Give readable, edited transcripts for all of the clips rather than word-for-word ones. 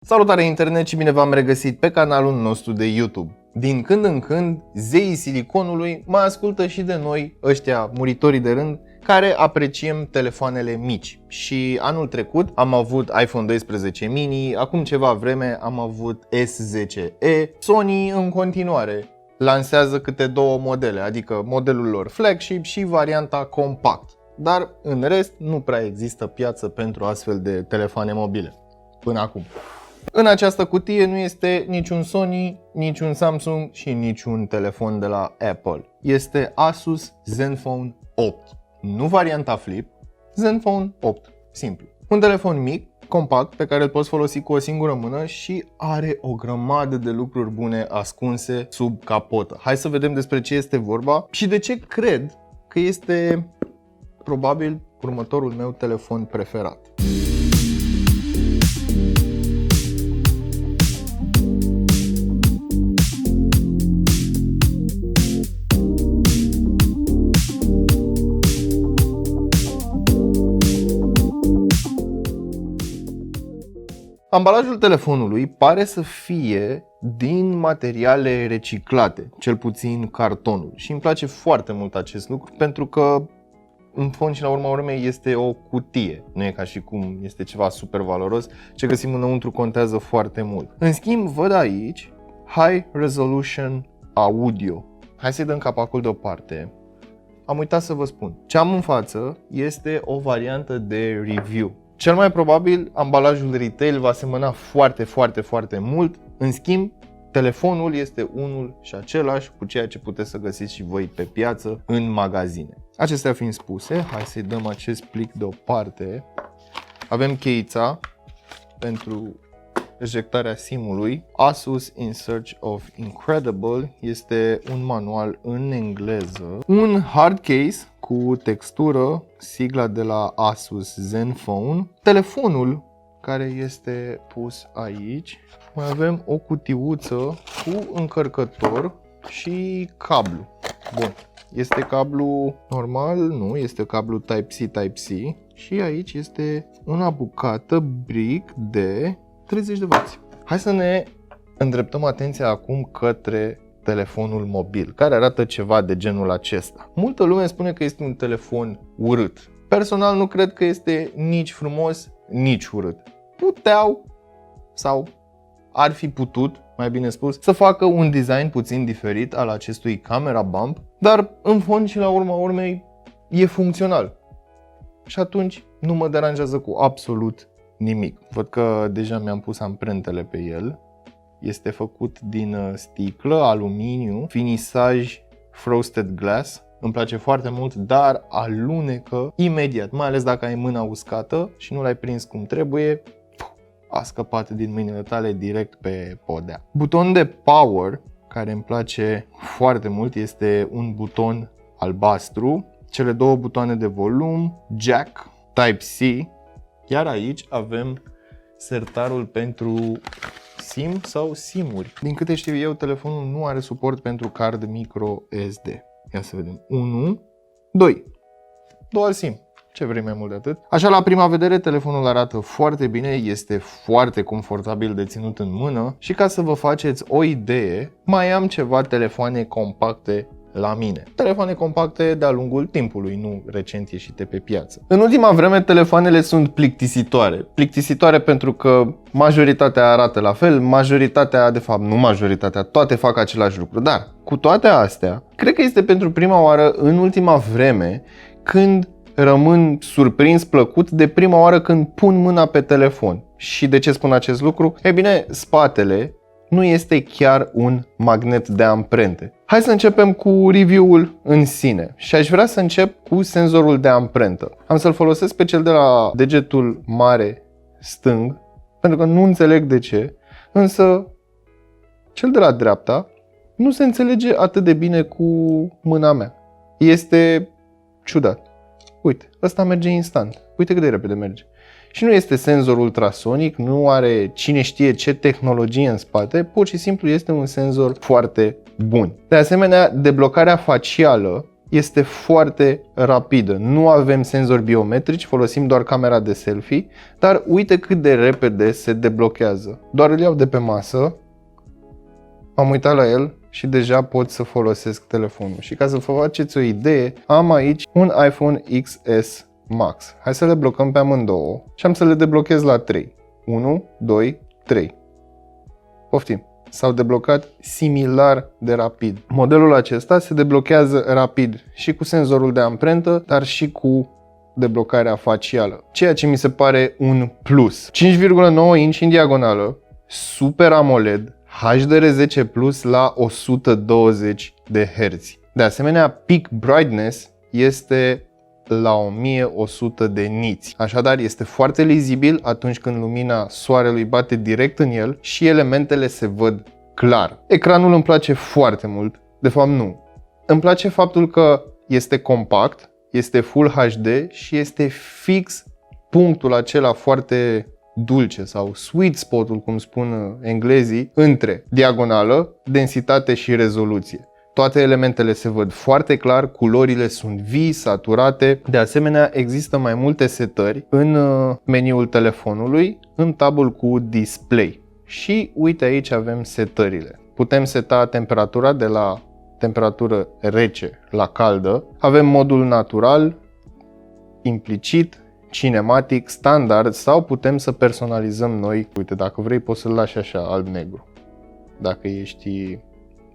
Salutare internet și bine v-am regăsit pe canalul nostru de YouTube. Din când în când, zeii siliconului mai ascultă și de noi, ăștia muritorii de rând, care apreciem telefoanele mici. Și anul trecut am avut iPhone 12 mini, acum ceva vreme am avut S10e. Sony în continuare lansează câte două modele, adică modelul lor flagship și varianta compact. Dar în rest nu prea există piață pentru astfel de telefoane mobile până acum. În această cutie nu este niciun Sony, niciun Samsung și niciun telefon de la Apple. Este Asus Zenfone 8. Nu varianta Flip, Zenfone 8. Simplu. Un telefon mic, compact, pe care îl poți folosi cu o singură mână și are o grămadă de lucruri bune ascunse sub capotă. Hai să vedem despre ce este vorba și de ce cred că este probabil următorul meu telefon preferat. Ambalajul telefonului pare să fie din materiale reciclate, cel puțin cartonul. Și îmi place foarte mult acest lucru pentru că în fond și la urma urmei este o cutie. Nu e ca și cum este ceva super valoros. Ce găsim înăuntru contează foarte mult. În schimb, văd aici High Resolution Audio. Hai să-i dăm capacul deoparte. Am uitat să vă spun. Ce am în față este o variantă de review. Cel mai probabil, ambalajul retail va semăna foarte mult. În schimb, telefonul este unul și același cu ceea ce puteți să găsiți și voi pe piață în magazine. Acestea fiind spuse, hai să-i dăm acest plic deoparte. Avem cheița pentru ejectarea SIM-ului. Asus In Search of Incredible este un manual în engleză. Un hard case cu textură, sigla de la Asus Zenfone. Telefonul care este pus aici. Mai avem o cutiuță cu încărcător și cablu. Bun. Este cablu normal? Nu, este cablu Type-C. Și aici este una bucată brick de 30 de W. Hai să ne îndreptăm atenția acum către telefonul mobil, care arată ceva de genul acesta. Multă lume spune că este un telefon urât. Personal nu cred că este nici frumos, nici urât. Puteau, sau ar fi putut, mai bine spus, să facă un design puțin diferit al acestui camera bump, dar în fond și la urma urmei e funcțional. Și atunci nu mă deranjează cu absolut nimic. Văd că deja mi-am pus amprentele pe el. Este făcut din sticlă, aluminiu, finisaj frosted glass. Îmi place foarte mult, dar alunecă imediat, mai ales dacă ai mâna uscată și nu l-ai prins cum trebuie, a scăpat din mâinile tale direct pe podea. Buton de power, care îmi place foarte mult, este un buton albastru, cele două butoane de volum, jack, Type-C, iar aici avem sertarul pentru SIM sau SIM-uri. Din câte știu eu, telefonul nu are suport pentru card micro SD. Ia să vedem. 1, 2. Dual SIM. Ce vrei mai mult de atât? Așa, la prima vedere, telefonul arată foarte bine, este foarte confortabil de ținut în mână și ca să vă faceți o idee, mai am ceva telefoane compacte la mine. Telefoane compacte de-a lungul timpului, nu recent ieșite pe piață. În ultima vreme, telefoanele sunt plictisitoare. Plictisitoare pentru că majoritatea arată la fel, majoritatea, de fapt nu majoritatea, toate fac același lucru. Dar, cu toate astea, cred că este pentru prima oară în ultima vreme când rămân surprins, plăcut, de prima oară când pun mâna pe telefon. Și de ce spun acest lucru? E bine, spatele nu este chiar un magnet de amprente. Hai să începem cu review-ul în sine și aș vrea să încep cu senzorul de amprentă. Am să-l folosesc pe cel de la degetul mare stâng, pentru că nu înțeleg de ce, însă cel de la dreapta nu se înțelege atât de bine cu mâna mea. Este ciudat. Uite, ăsta merge instant. Uite cât de repede merge. Și nu este senzor ultrasonic, nu are cine știe ce tehnologie în spate, pur și simplu este un senzor foarte bun. De asemenea, deblocarea facială este foarte rapidă. Nu avem senzori biometrici, folosim doar camera de selfie, dar uite cât de repede se deblochează. Doar îl iau de pe masă, am uitat la el și deja pot să folosesc telefonul. Și ca să vă faceți o idee, am aici un iPhone XS Max. Hai să le blocăm pe amândouă și am să le deblochez la 3. 1, 2, 3. Poftim. S-au deblocat similar de rapid. Modelul acesta se deblochează rapid și cu senzorul de amprentă, dar și cu deblocarea facială, ceea ce mi se pare un plus. 5,9 inch în diagonală, Super AMOLED, HDR10 Plus la 120 de Hz. De asemenea, peak brightness este la 1100 de niți. Așadar, este foarte lizibil atunci când lumina soarelui bate direct în el și elementele se văd clar. Ecranul îmi place foarte mult. De fapt, nu. Îmi place faptul că este compact, este Full HD și este fix punctul acela foarte dulce sau sweet spot-ul, cum spun englezii, între diagonală, densitate și rezoluție. Toate elementele se văd foarte clar, culorile sunt vii, saturate. De asemenea, există mai multe setări în meniul telefonului, în tabul cu display. Și uite aici avem setările. Putem seta temperatura de la temperatură rece la caldă. Avem modul natural, implicit, cinematic, standard sau putem să personalizăm noi. Uite, dacă vrei poți să-l lași așa alb-negru, dacă ești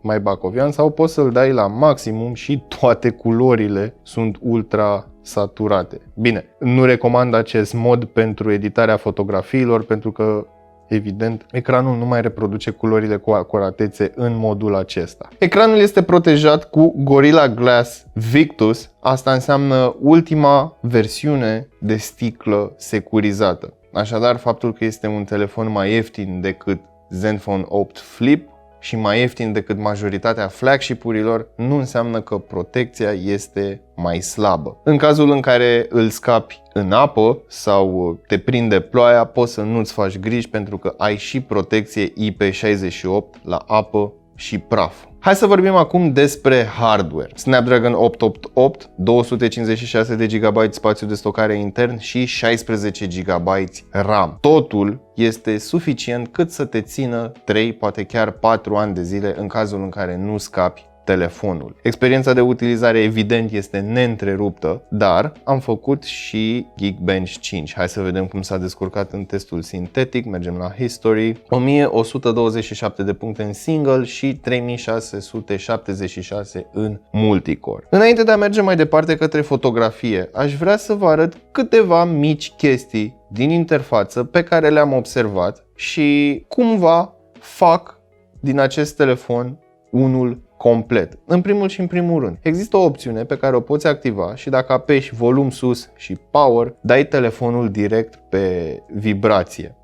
mai bacovian, sau poți să-l dai la maximum și toate culorile sunt ultra saturate. Bine, nu recomand acest mod pentru editarea fotografiilor pentru că, evident, ecranul nu mai reproduce culorile cu acuratețe în modul acesta. Ecranul este protejat cu Gorilla Glass Victus. Asta înseamnă ultima versiune de sticlă securizată. Așadar, faptul că este un telefon mai ieftin decât Zenfone 8 Flip și mai ieftin decât majoritatea flagship-urilor nu înseamnă că protecția este mai slabă. În cazul în care îl scapi în apă sau te prinde ploaia, poți să nu-ți faci griji pentru că ai și protecție IP68 la apă și praf. Hai să vorbim acum despre hardware. Snapdragon 888, 256 de GB spațiu de stocare intern și 16 GB RAM. Totul este suficient cât să te țină 3, poate chiar 4 ani de zile în cazul în care nu scapi telefonul. Experiența de utilizare evident este neîntreruptă, dar am făcut și Geekbench 5. Hai să vedem cum s-a descurcat în testul sintetic. Mergem la History. 1127 de puncte în single și 3676 în multicore. Înainte de a merge mai departe către fotografie, aș vrea să vă arăt câteva mici chestii din interfață pe care le-am observat și cumva fac din acest telefon unul complet. În primul și în primul rând, există o opțiune pe care o poți activa și dacă apeși volum sus și power, dai telefonul direct pe vibrație.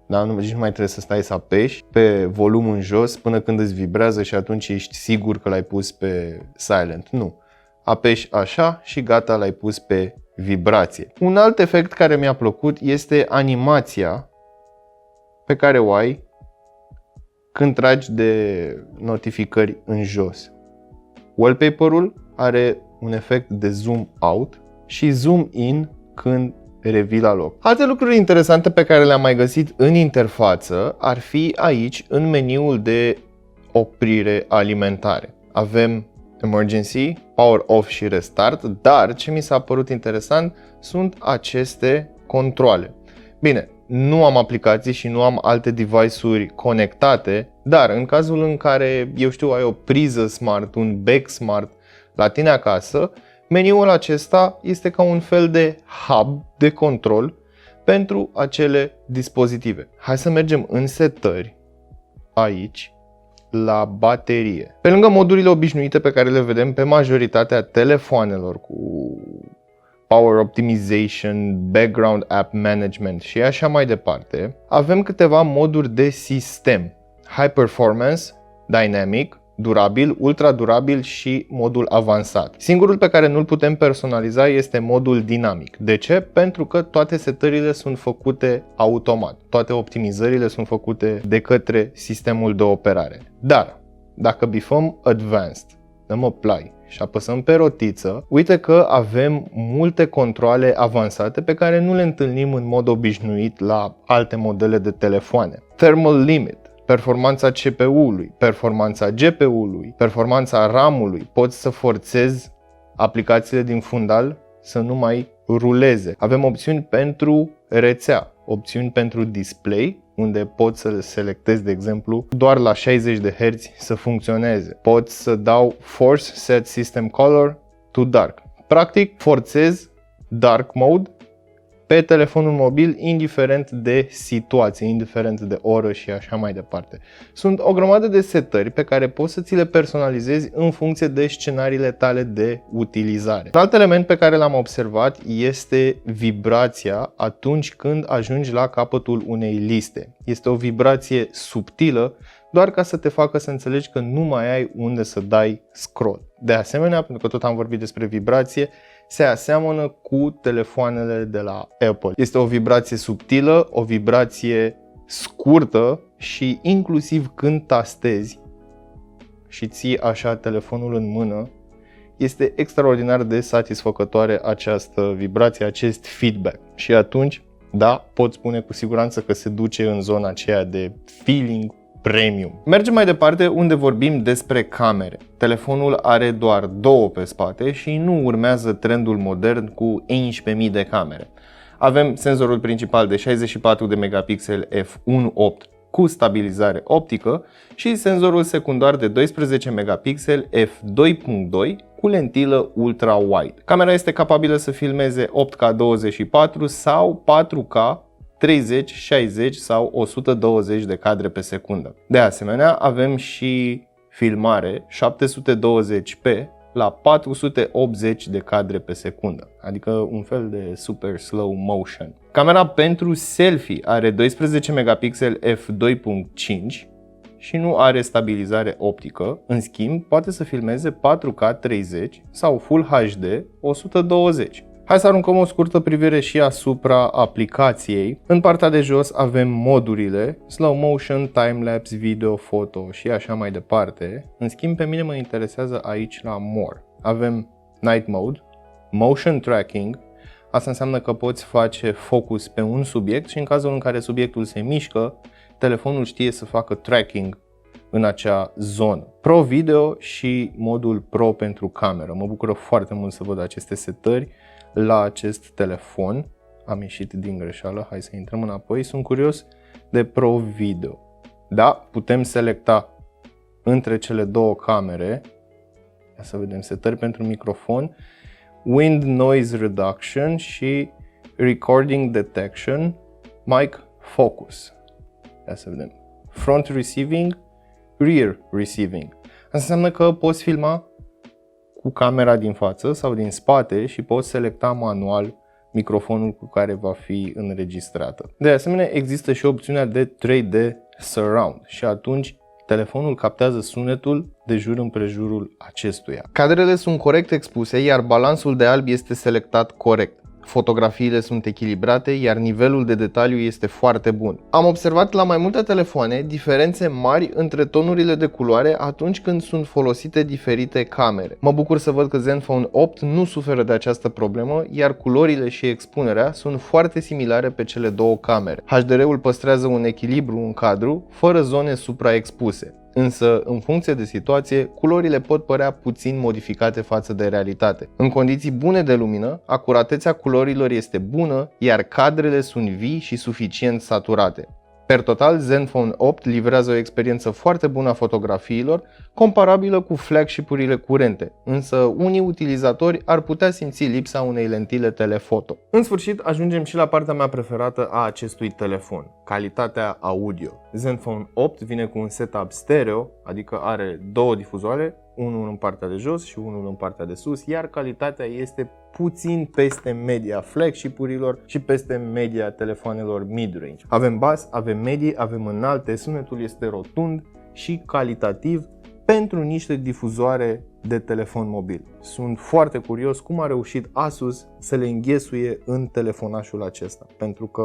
Da? Nici nu mai trebuie să stai să apeși pe volum în jos până când îți vibrează și atunci ești sigur că l-ai pus pe silent. Nu. Apeși așa și gata, l-ai pus pe vibrație. Un alt efect care mi-a plăcut este animația pe care o ai când tragi de notificări în jos. Wallpaper-ul are un efect de zoom out și zoom in când revii la loc. Alte lucruri interesante pe care le-am mai găsit în interfață ar fi aici în meniul de oprire alimentare. Avem emergency, power off și restart, dar ce mi s-a părut interesant sunt aceste controle. Bine, nu am aplicații și nu am alte device-uri conectate, dar în cazul în care, eu știu, ai o priză smart, un bec smart la tine acasă, meniul acesta este ca un fel de hub de control pentru acele dispozitive. Hai să mergem în setări, aici, la baterie. Pe lângă modurile obișnuite pe care le vedem pe majoritatea telefoanelor cu Power Optimization, Background App Management și așa mai departe, avem câteva moduri de sistem. High Performance, Dynamic, Durabil, Ultra Durabil și modul avansat. Singurul pe care nu-l putem personaliza este modul dinamic. De ce? Pentru că toate setările sunt făcute automat. Toate optimizările sunt făcute de către sistemul de operare. Dar, dacă bifăm Advanced, dăm Apply și apăsăm pe rotiță, uite că avem multe controale avansate pe care nu le întâlnim în mod obișnuit la alte modele de telefoane. Thermal limit, performanța CPU-ului, performanța GPU-ului, performanța RAM-ului. Poți să forțezi aplicațiile din fundal să nu mai ruleze. Avem opțiuni pentru rețea, opțiuni pentru display, unde poți să selectezi, de exemplu, doar la 60 de Hz să funcționeze. Poți să dau Force Set System Color to Dark. Practic, forțez Dark Mode pe telefonul mobil, indiferent de situație, indiferent de oră și așa mai departe. Sunt o grămadă de setări pe care poți să ți le personalizezi în funcție de scenariile tale de utilizare. Un alt element pe care l-am observat este vibrația atunci când ajungi la capătul unei liste. Este o vibrație subtilă, doar ca să te facă să înțelegi că nu mai ai unde să dai scroll. De asemenea, pentru că tot am vorbit despre vibrație, se aseamănă cu telefoanele de la Apple. Este o vibrație subtilă, o vibrație scurtă și inclusiv când tastezi și ții așa telefonul în mână, este extraordinar de satisfăcătoare această vibrație, acest feedback. Și atunci, da, pot spune cu siguranță că se duce în zona aceea de feeling premium. Mergem mai departe, unde vorbim despre camere. Telefonul are doar 2 pe spate și nu urmează trendul modern cu 11.000 de camere. Avem senzorul principal de 64 de megapixeli f1.8 cu stabilizare optică și senzorul secundar de 12 megapixeli f2.2 cu lentilă ultra-wide. Camera este capabilă să filmeze 8K 24 sau 4K 30, 60 sau 120 de cadre pe secundă. De asemenea, avem și filmare 720p la 480 de cadre pe secundă, adică un fel de super slow motion. Camera pentru selfie are 12 megapixeli f2.5 și nu are stabilizare optică, în schimb poate să filmeze 4K 30 sau Full HD 120. Hai să aruncăm o scurtă privire și asupra aplicației. În partea de jos avem modurile, slow motion, timelapse, video, foto și așa mai departe. În schimb, pe mine mă interesează aici la more. Avem night mode, motion tracking. Asta înseamnă că poți face focus pe un subiect și în cazul în care subiectul se mișcă, telefonul știe să facă tracking în acea zonă. Pro video și modul pro pentru cameră. Mă bucură foarte mult să văd aceste setări la acest telefon. Am ieșit din greșeală, hai să intrăm înapoi. Sunt curios de Pro Video. Da, putem selecta între cele 2 camere. Ia să vedem, setări pentru microfon, Wind Noise Reduction și Recording Detection, Mic Focus. Ia să vedem, Front Receiving, Rear Receiving. Asta înseamnă că poți filma cu camera din față sau din spate și poți selecta manual microfonul cu care va fi înregistrată. De asemenea, există și opțiunea de 3D Surround și atunci telefonul captează sunetul de jur împrejurul acestuia. Cadrele sunt corect expuse, iar balansul de alb este selectat corect. Fotografiile sunt echilibrate, iar nivelul de detaliu este foarte bun. Am observat la mai multe telefoane diferențe mari între tonurile de culoare atunci când sunt folosite diferite camere. Mă bucur să văd că Zenfone 8 nu suferă de această problemă, iar culorile și expunerea sunt foarte similare pe cele 2 camere. HDR-ul păstrează un echilibru în cadru, fără zone supraexpuse. Însă, în funcție de situație, culorile pot părea puțin modificate față de realitate. În condiții bune de lumină, acuratețea culorilor este bună, iar cadrele sunt vii și suficient saturate. Per total, Zenfone 8 livrează o experiență foarte bună a fotografiilor, comparabilă cu flagship-urile curente, însă unii utilizatori ar putea simți lipsa unei lentile telefoto. În sfârșit, ajungem și la partea mea preferată a acestui telefon, calitatea audio. Zenfone 8 vine cu un setup stereo, adică are 2 difuzoare, unul în partea de jos și unul în partea de sus, iar calitatea este puțin peste media flagship-urilor și peste media telefoanelor mid-range. Avem bas, avem medii, avem înalte, sunetul este rotund și calitativ pentru niște difuzoare de telefon mobil. Sunt foarte curios cum a reușit Asus să le înghesuie în telefonașul acesta, pentru că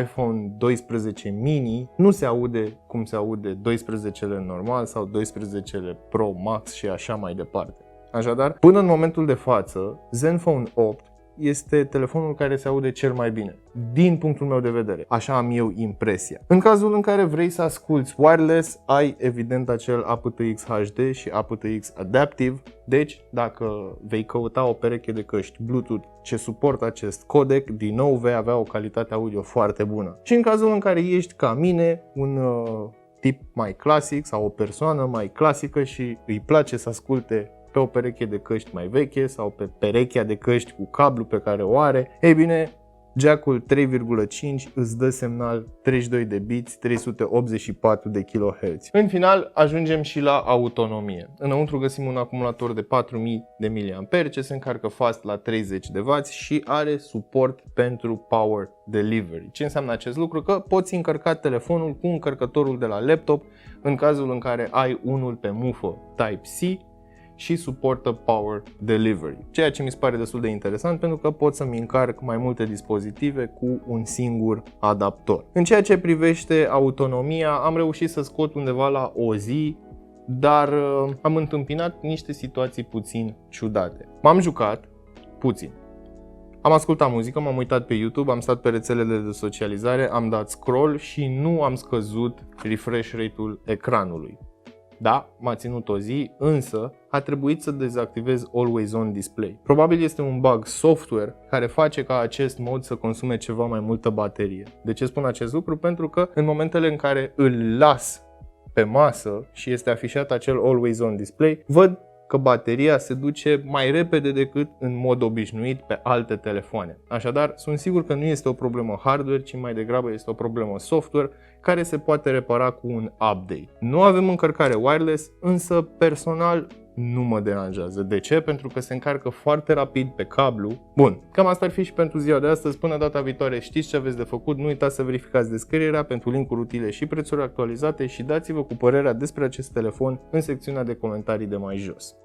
iPhone 12 mini nu se aude cum se aude 12-le normal sau 12-le Pro Max și așa mai departe. Așadar, până în momentul de față, Zenfone 8 este telefonul care se aude cel mai bine, din punctul meu de vedere. Așa am eu impresia. În cazul în care vrei să asculți wireless, ai evident acel aptX HD și aptX Adaptive. Deci, dacă vei căuta o pereche de căști Bluetooth ce suportă acest codec, din nou vei avea o calitate audio foarte bună. Și în cazul în care ești ca mine, un tip mai clasic sau o persoană mai clasică și îi place să asculte pe o pereche de căști mai veche sau pe perechea de căști cu cablu pe care o are, ei bine, jack-ul 3,5 îți dă semnal 32 de bits, 384 de kHz. În final, ajungem și la autonomie. Înăuntru găsim un acumulator de 4000 de mAh ce se încarcă fast la 30 de W și are suport pentru power delivery. Ce înseamnă acest lucru? Că poți încărca telefonul cu încărcătorul de la laptop în cazul în care ai unul pe mufă Type-C și suportă power delivery, ceea ce mi se pare destul de interesant pentru că pot să-mi încarc mai multe dispozitive cu un singur adaptor. În ceea ce privește autonomia, am reușit să scot undeva la o zi, dar am întâmpinat niște situații puțin ciudate. M-am jucat puțin. Am ascultat muzică, m-am uitat pe YouTube, am stat pe rețelele de socializare, am dat scroll și nu am scăzut refresh rate-ul ecranului. Da, m-a ținut o zi, însă a trebuit să dezactivez Always On Display. Probabil este un bug software care face ca acest mod să consume ceva mai multă baterie. De ce spun acest lucru? Pentru că în momentele în care îl las pe masă și este afișat acel Always On Display, văd că bateria se duce mai repede decât în mod obișnuit pe alte telefoane. Așadar, sunt sigur că nu este o problemă hardware, ci mai degrabă este o problemă software care se poate repara cu un update. Nu avem încărcare wireless, însă personal nu mă deranjează. De ce? Pentru că se încarcă foarte rapid pe cablu. Bun, cam asta ar fi și pentru ziua de astăzi. Până data viitoare știți ce aveți de făcut. Nu uitați să verificați descrierea pentru link-uri utile și prețuri actualizate și dați-vă cu părerea despre acest telefon în secțiunea de comentarii de mai jos.